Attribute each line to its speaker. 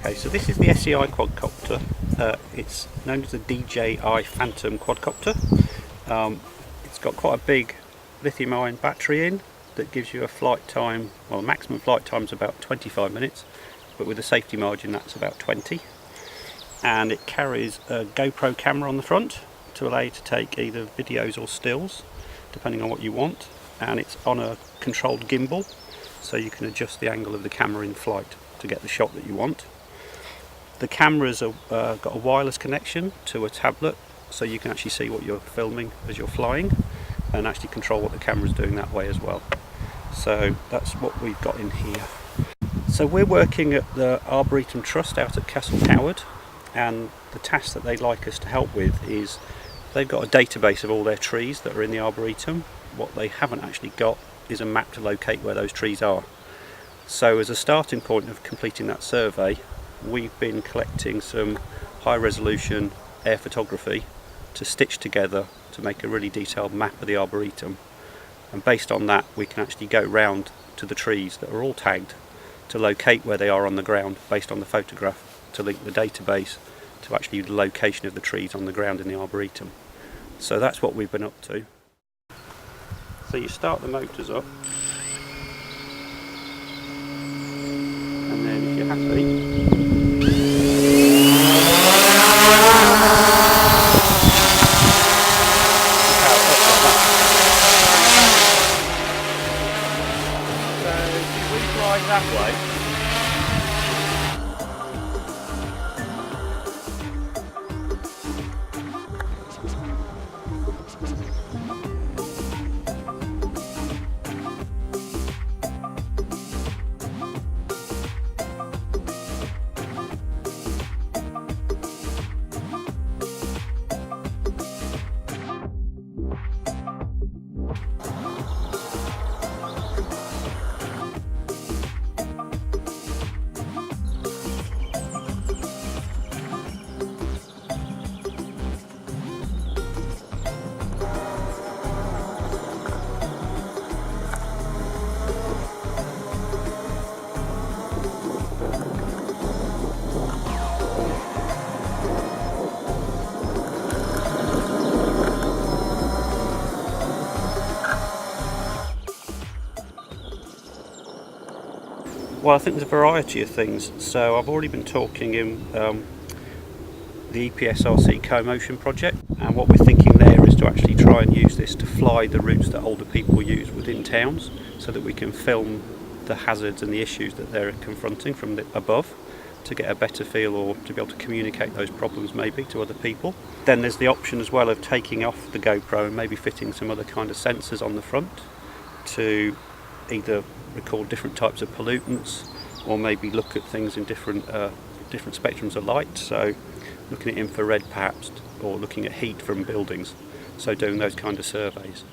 Speaker 1: Okay, so this is the SEI quadcopter. It's known as the DJI Phantom quadcopter. It's got quite a big lithium-ion battery in that gives you a flight time, well, maximum flight time is about 25 minutes, but with a safety margin that's about 20. And it carries a GoPro camera on the front to allow you to take either videos or stills, depending on what you want. And it's on a controlled gimbal, so you can adjust the angle of the camera in flight to get the shot that you want. The camera's got a wireless connection to a tablet, so you can actually see what you're filming as you're flying and actually control what the camera's doing that way as well. So that's what we've got in here. So we're working at the Arboretum Trust out at Castle Howard, and the task that they'd like us to help with is they've got a database of all their trees that are in the Arboretum. What they haven't actually got is a map to locate where those trees are. So as a starting point of completing that survey, we've been collecting some high resolution air photography to stitch together to make a really detailed map of the Arboretum. And based on that, we can actually go round to the trees that are all tagged to locate where they are on the ground based on the photograph, to link the database to actually the location of the trees on the ground in the Arboretum. So that's what we've been up to. So you start the motors up, and then if you're happy, that way. Well, I think there's a variety of things. So I've already been talking in the EPSRC Co-Motion project, and what we're thinking there is to actually try and use this to fly the routes that older people use within towns, so that we can film the hazards and the issues that they're confronting from above, to get a better feel or to be able to communicate those problems maybe to other people. Then there's the option as well of taking off the GoPro and maybe fitting some other kind of sensors on the front to either record different types of pollutants or maybe look at things in different spectrums of light, so looking at infrared perhaps, or looking at heat from buildings, so doing those kind of surveys.